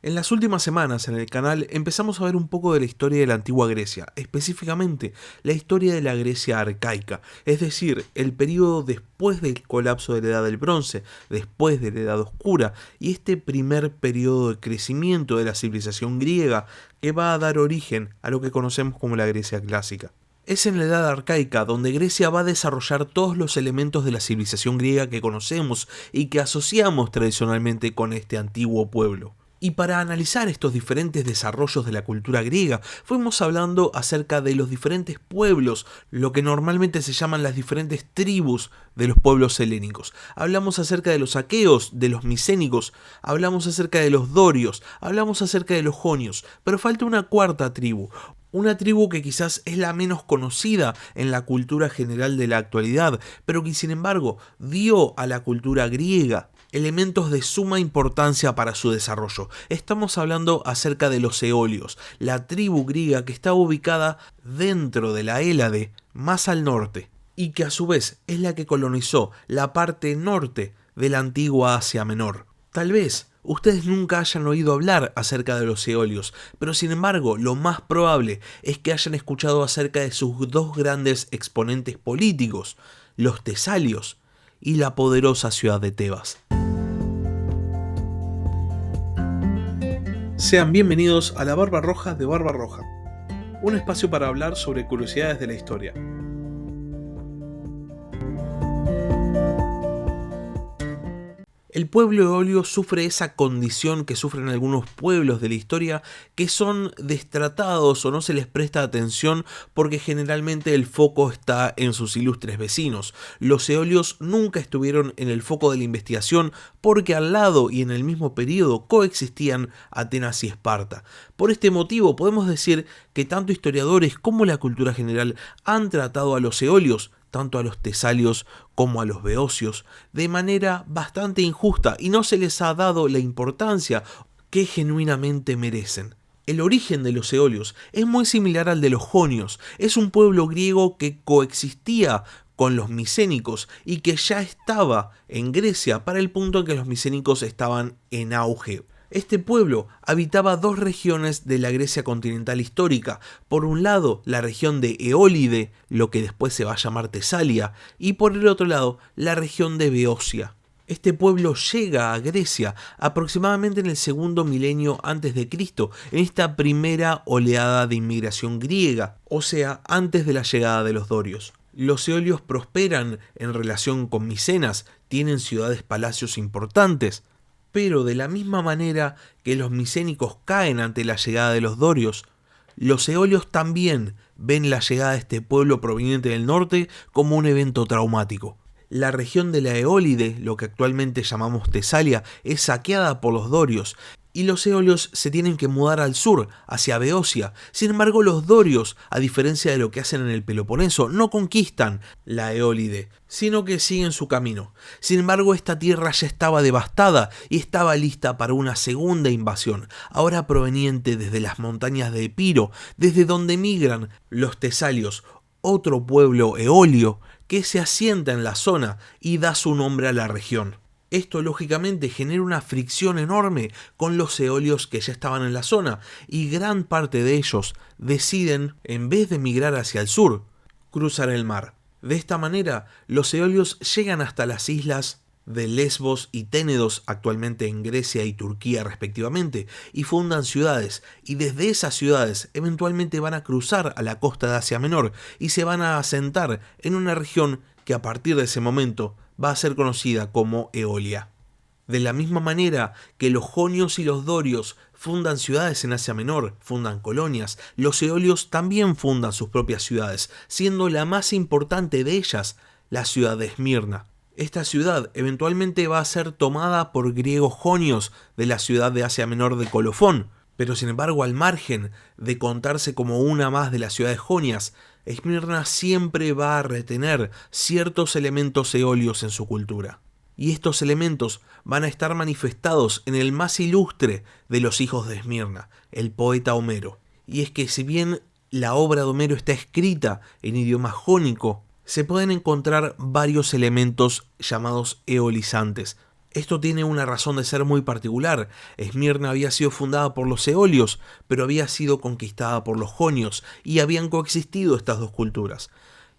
En las últimas semanas en el canal empezamos a ver un poco de la historia de la antigua Grecia, específicamente la historia de la Grecia arcaica, es decir, el periodo después del colapso de la Edad del Bronce, después de la Edad Oscura, y este primer periodo de crecimiento de la civilización griega que va a dar origen a lo que conocemos como la Grecia clásica. Es en la Edad Arcaica donde Grecia va a desarrollar todos los elementos de la civilización griega que conocemos y que asociamos tradicionalmente con este antiguo pueblo. Y para analizar estos diferentes desarrollos de la cultura griega, fuimos hablando acerca de los diferentes pueblos, lo que normalmente se llaman las diferentes tribus de los pueblos helénicos. Hablamos acerca de los aqueos, de los micénicos, hablamos acerca de los dorios, hablamos acerca de los jonios, pero falta una cuarta tribu. Una tribu que quizás es la menos conocida en la cultura general de la actualidad, pero que sin embargo dio a la cultura griega elementos de suma importancia para su desarrollo. Estamos hablando acerca de los eolios, la tribu griega que está ubicada dentro de la Hélade, más al norte, y que a su vez es la que colonizó la parte norte de la antigua Asia Menor. Tal vez ustedes nunca hayan oído hablar acerca de los eolios, pero sin embargo lo más probable es que hayan escuchado acerca de sus dos grandes exponentes políticos, los tesalios y la poderosa ciudad de Tebas. Sean bienvenidos a La Barba Roja de Barba Roja, un espacio para hablar sobre curiosidades de la historia. El pueblo eolio sufre esa condición que sufren algunos pueblos de la historia, que son destratados o no se les presta atención porque generalmente el foco está en sus ilustres vecinos. Los eolios nunca estuvieron en el foco de la investigación porque al lado y en el mismo periodo coexistían Atenas y Esparta. Por este motivo podemos decir que tanto historiadores como la cultura general han tratado a los eolios, tanto a los tesalios como a los beocios, de manera bastante injusta y no se les ha dado la importancia que genuinamente merecen. El origen de los eolios es muy similar al de los jonios. Es un pueblo griego que coexistía con los micénicos y que ya estaba en Grecia para el punto en que los micénicos estaban en auge. Este pueblo habitaba dos regiones de la Grecia continental histórica. Por un lado, la región de Eólide, lo que después se va a llamar Tesalia, y por el otro lado, la región de Beocia. Este pueblo llega a Grecia aproximadamente en el segundo milenio antes de Cristo, en esta primera oleada de inmigración griega, o sea, antes de la llegada de los dorios. Los eolios prosperan en relación con Micenas, tienen ciudades-palacios importantes, pero de la misma manera que los micénicos caen ante la llegada de los dorios, los eolios también ven la llegada de este pueblo proveniente del norte como un evento traumático. La región de la Eólide, lo que actualmente llamamos Tesalia, es saqueada por los dorios, y los eolios se tienen que mudar al sur, hacia Beocia. Sin embargo, los dorios, a diferencia de lo que hacen en el Peloponeso, no conquistan la Eólide, sino que siguen su camino. Sin embargo, esta tierra ya estaba devastada y estaba lista para una segunda invasión, ahora proveniente desde las montañas de Epiro, desde donde migran los tesalios, otro pueblo eolio que se asienta en la zona y da su nombre a la región. Esto lógicamente genera una fricción enorme con los eolios que ya estaban en la zona y gran parte de ellos deciden, en vez de migrar hacia el sur, cruzar el mar. De esta manera, los eolios llegan hasta las islas de Lesbos y Ténedos, actualmente en Grecia y Turquía respectivamente, y fundan ciudades, y desde esas ciudades eventualmente van a cruzar a la costa de Asia Menor y se van a asentar en una región que a partir de ese momento va a ser conocida como Eolia. De la misma manera que los jonios y los dorios fundan ciudades en Asia Menor, fundan colonias, los eolios también fundan sus propias ciudades, siendo la más importante de ellas la ciudad de Esmirna. Esta ciudad eventualmente va a ser tomada por griegos jonios de la ciudad de Asia Menor de Colofón, pero sin embargo al margen de contarse como una más de las ciudades jonias, Esmirna siempre va a retener ciertos elementos eolios en su cultura. Y estos elementos van a estar manifestados en el más ilustre de los hijos de Esmirna, el poeta Homero. Y es que si bien la obra de Homero está escrita en idioma jónico, se pueden encontrar varios elementos llamados eolizantes. Esto tiene una razón de ser muy particular. Esmirna había sido fundada por los eolios, pero había sido conquistada por los jonios, y habían coexistido estas dos culturas.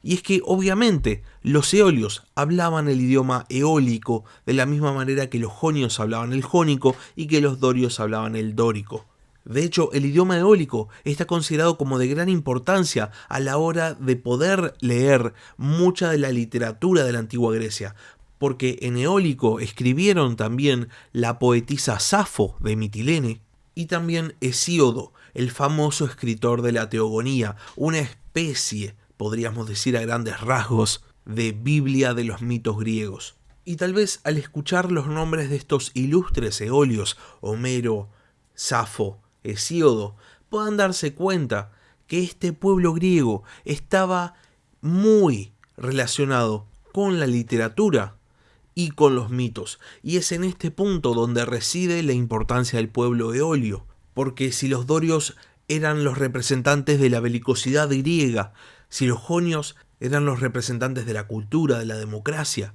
Y es que, obviamente, los eolios hablaban el idioma eólico de la misma manera que los jonios hablaban el jónico y que los dorios hablaban el dórico. De hecho, el idioma eólico está considerado como de gran importancia a la hora de poder leer mucha de la literatura de la antigua Grecia, porque en eólico escribieron también la poetisa Safo de Mitilene y también Hesíodo, el famoso escritor de la Teogonía, una especie, podríamos decir a grandes rasgos, de Biblia de los mitos griegos. Y tal vez al escuchar los nombres de estos ilustres eolios, Homero, Safo, Hesíodo, puedan darse cuenta que este pueblo griego estaba muy relacionado con la literatura y con los mitos, y es en este punto donde reside la importancia del pueblo eolio, porque si los dorios eran los representantes de la belicosidad griega, si los jonios eran los representantes de la cultura, de la democracia,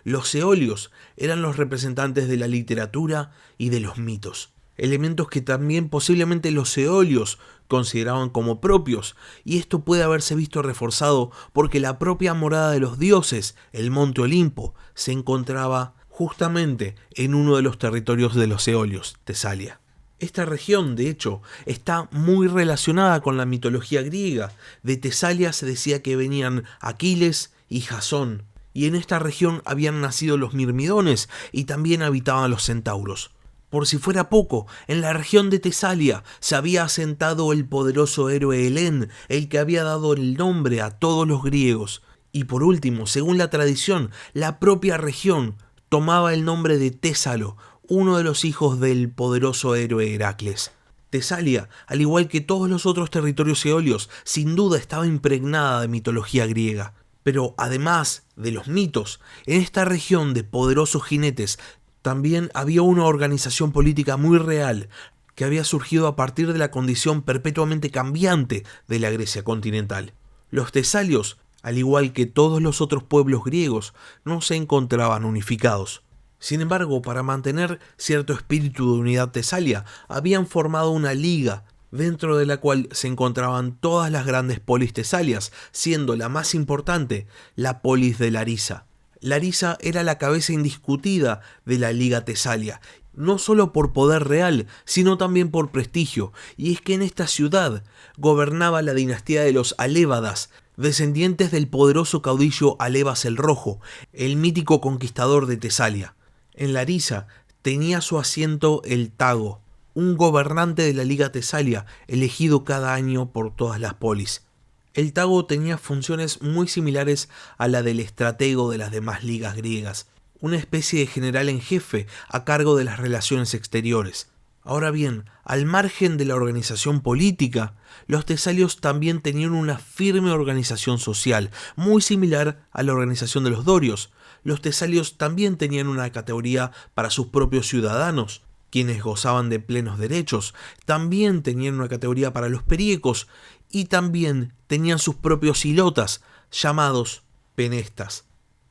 los eolios eran los representantes de la literatura y de los mitos, elementos que también posiblemente los eolios consideraban como propios, y esto puede haberse visto reforzado porque la propia morada de los dioses, el monte Olimpo, se encontraba justamente en uno de los territorios de los eolios, Tesalia. Esta región, de hecho, está muy relacionada con la mitología griega. De Tesalia se decía que venían Aquiles y Jasón, y en esta región habían nacido los mirmidones y también habitaban los centauros. Por si fuera poco, en la región de Tesalia se había asentado el poderoso héroe Helén, el que había dado el nombre a todos los griegos. Y por último, según la tradición, la propia región tomaba el nombre de Tésalo, uno de los hijos del poderoso héroe Heracles. Tesalia, al igual que todos los otros territorios eolios, sin duda estaba impregnada de mitología griega. Pero además de los mitos, en esta región de poderosos jinetes también había una organización política muy real que había surgido a partir de la condición perpetuamente cambiante de la Grecia continental. Los tesalios, al igual que todos los otros pueblos griegos, no se encontraban unificados. Sin embargo, para mantener cierto espíritu de unidad tesalia, habían formado una liga dentro de la cual se encontraban todas las grandes polis tesalias, siendo la más importante la polis de Larisa. Larisa era la cabeza indiscutida de la Liga Tesalia, no solo por poder real, sino también por prestigio, y es que en esta ciudad gobernaba la dinastía de los Alévadas, descendientes del poderoso caudillo Alevas el Rojo, el mítico conquistador de Tesalia. En Larisa tenía su asiento el Tago, un gobernante de la Liga Tesalia, elegido cada año por todas las polis. El Tago tenía funciones muy similares a la del estratego de las demás ligas griegas, una especie de general en jefe a cargo de las relaciones exteriores. Ahora bien, al margen de la organización política, los tesalios también tenían una firme organización social, muy similar a la organización de los dorios. Los tesalios también tenían una categoría para sus propios ciudadanos, quienes gozaban de plenos derechos. También tenían una categoría para los períecos y también tenían sus propios ilotas, llamados penestas.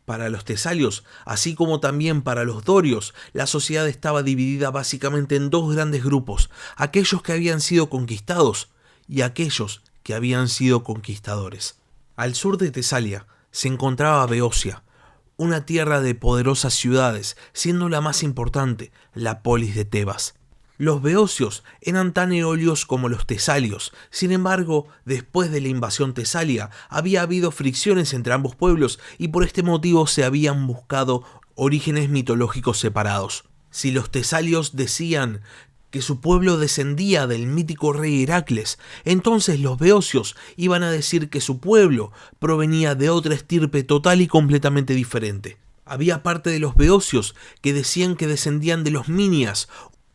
Para los tesalios, así como también para los dorios, la sociedad estaba dividida básicamente en dos grandes grupos, aquellos que habían sido conquistados y aquellos que habían sido conquistadores. Al sur de Tesalia se encontraba Beocia, una tierra de poderosas ciudades, siendo la más importante la polis de Tebas. Los beocios eran tan eolios como los tesalios. Sin embargo, después de la invasión tesalia, había habido fricciones entre ambos pueblos y por este motivo se habían buscado orígenes mitológicos separados. Si los tesalios decían que su pueblo descendía del mítico rey Heracles, entonces los beocios iban a decir que su pueblo provenía de otra estirpe total y completamente diferente. Había parte de los beocios que decían que descendían de los minias,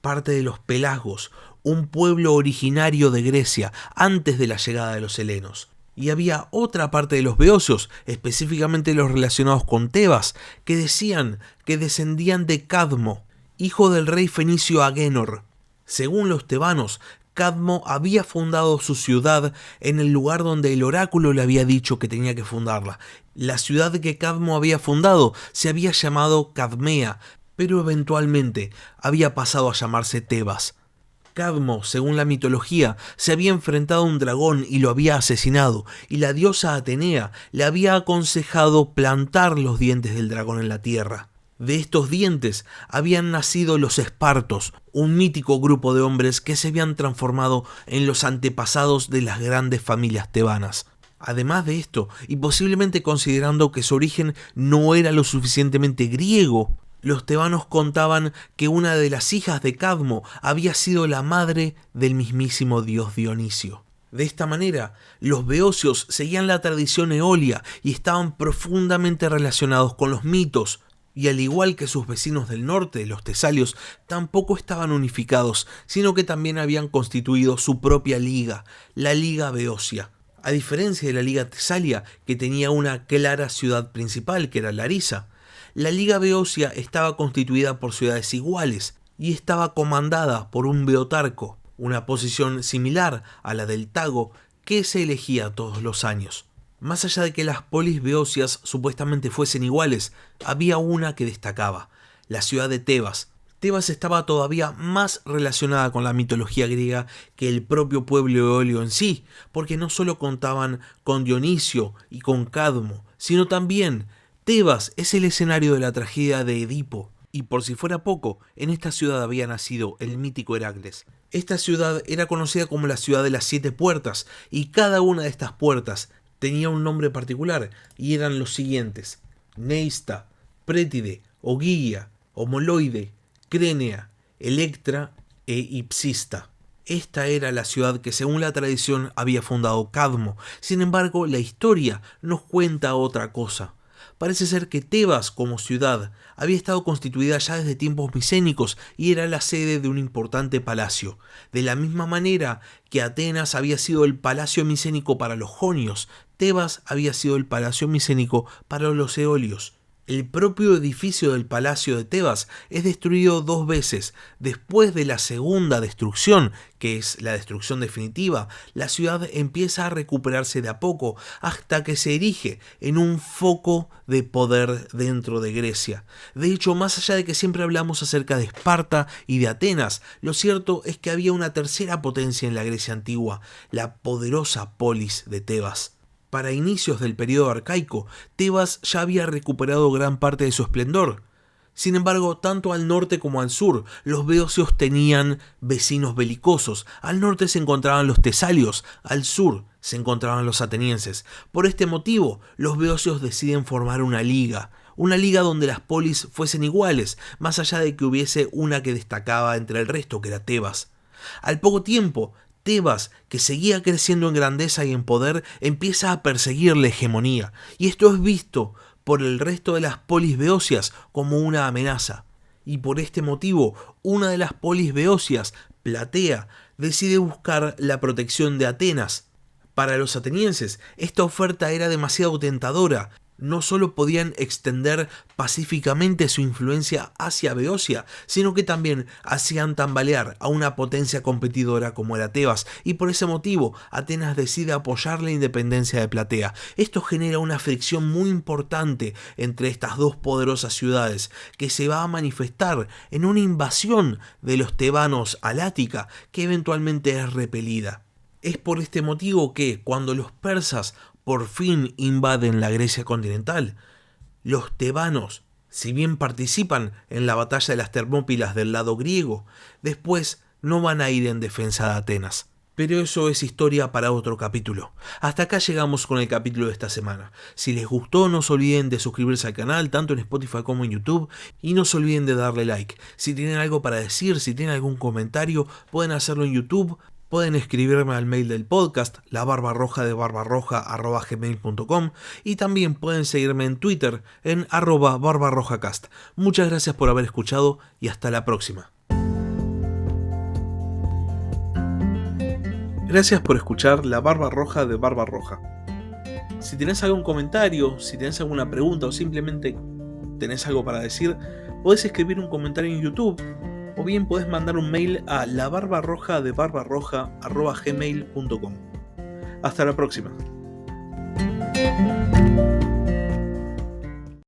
parte de los pelagos, un pueblo originario de Grecia antes de la llegada de los helenos. Y había otra parte de los beocios, específicamente los relacionados con Tebas, que decían que descendían de Cadmo, hijo del rey fenicio Agénor. Según los tebanos, Cadmo había fundado su ciudad en el lugar donde el oráculo le había dicho que tenía que fundarla. La ciudad que Cadmo había fundado se había llamado Cadmea, pero eventualmente había pasado a llamarse Tebas. Cadmo, según la mitología, se había enfrentado a un dragón y lo había asesinado, y la diosa Atenea le había aconsejado plantar los dientes del dragón en la tierra. De estos dientes habían nacido los espartos, un mítico grupo de hombres que se habían transformado en los antepasados de las grandes familias tebanas. Además de esto, y posiblemente considerando que su origen no era lo suficientemente griego, los tebanos contaban que una de las hijas de Cadmo había sido la madre del mismísimo dios Dionisio. De esta manera, los beocios seguían la tradición eolia y estaban profundamente relacionados con los mitos, y al igual que sus vecinos del norte, los tesalios, tampoco estaban unificados, sino que también habían constituido su propia liga, la Liga Beocia. A diferencia de la Liga Tesalia, que tenía una clara ciudad principal, que era Larisa, la Liga Beocia estaba constituida por ciudades iguales y estaba comandada por un beotarco, una posición similar a la del Tago que se elegía todos los años. Más allá de que las polis beocias supuestamente fuesen iguales, había una que destacaba, la ciudad de Tebas. Tebas estaba todavía más relacionada con la mitología griega que el propio pueblo eolio en sí, porque no solo contaban con Dionisio y con Cadmo, sino también Tebas es el escenario de la tragedia de Edipo, y por si fuera poco, en esta ciudad había nacido el mítico Heracles. Esta ciudad era conocida como la ciudad de las 7 puertas, y cada una de estas puertas tenía un nombre particular, y eran los siguientes: Neista, Prétide, Ogygia, Homoloide, Crenea, Electra e Ipsista. Esta era la ciudad que según la tradición había fundado Cadmo. Sin embargo, la historia nos cuenta otra cosa. Parece ser que Tebas como ciudad había estado constituida ya desde tiempos micénicos y era la sede de un importante palacio. De la misma manera que Atenas había sido el palacio micénico para los jonios, Tebas había sido el palacio micénico para los eolios. El propio edificio del palacio de Tebas es destruido 2 veces. Después de la segunda destrucción, que es la destrucción definitiva, la ciudad empieza a recuperarse de a poco hasta que se erige en un foco de poder dentro de Grecia. De hecho, más allá de que siempre hablamos acerca de Esparta y de Atenas, lo cierto es que había una tercera potencia en la Grecia antigua, la poderosa polis de Tebas. Para inicios del periodo arcaico, Tebas ya había recuperado gran parte de su esplendor. Sin embargo, tanto al norte como al sur, los beocios tenían vecinos belicosos. Al norte se encontraban los tesalios, al sur se encontraban los atenienses. Por este motivo, los beocios deciden formar una liga donde las polis fuesen iguales, más allá de que hubiese una que destacaba entre el resto, que era Tebas. Al poco tiempo, Tebas, que seguía creciendo en grandeza y en poder, empieza a perseguir la hegemonía, y esto es visto por el resto de las polis beocias como una amenaza. Y por este motivo, una de las polis beocias, Platea, decide buscar la protección de Atenas. Para los atenienses, esta oferta era demasiado tentadora. No solo podían extender pacíficamente su influencia hacia Beocia, sino que también hacían tambalear a una potencia competidora como era Tebas, y por ese motivo Atenas decide apoyar la independencia de Platea. Esto genera una fricción muy importante entre estas dos poderosas ciudades, que se va a manifestar en una invasión de los tebanos al Ática, que eventualmente es repelida. Es por este motivo que, cuando los persas por fin invaden la Grecia continental, los tebanos, si bien participan en la batalla de las Termópilas del lado griego, después no van a ir en defensa de Atenas. Pero eso es historia para otro capítulo. Hasta acá llegamos con el capítulo de esta semana. Si les gustó, no se olviden de suscribirse al canal, tanto en Spotify como en YouTube, y no se olviden de darle like. Si tienen algo para decir, si tienen algún comentario, pueden hacerlo en YouTube. Pueden escribirme al mail del podcast, labarbarroja@gmail.com, y también pueden seguirme en Twitter en @barbarrojacast. Muchas gracias por haber escuchado y hasta la próxima. Gracias por escuchar La Barba Roja de Barbarroja. Si tenés algún comentario, si tenés alguna pregunta o simplemente tenés algo para decir, podés escribir un comentario en YouTube. O bien podés mandar un mail a labarbarroja@gmail.com. Hasta la próxima.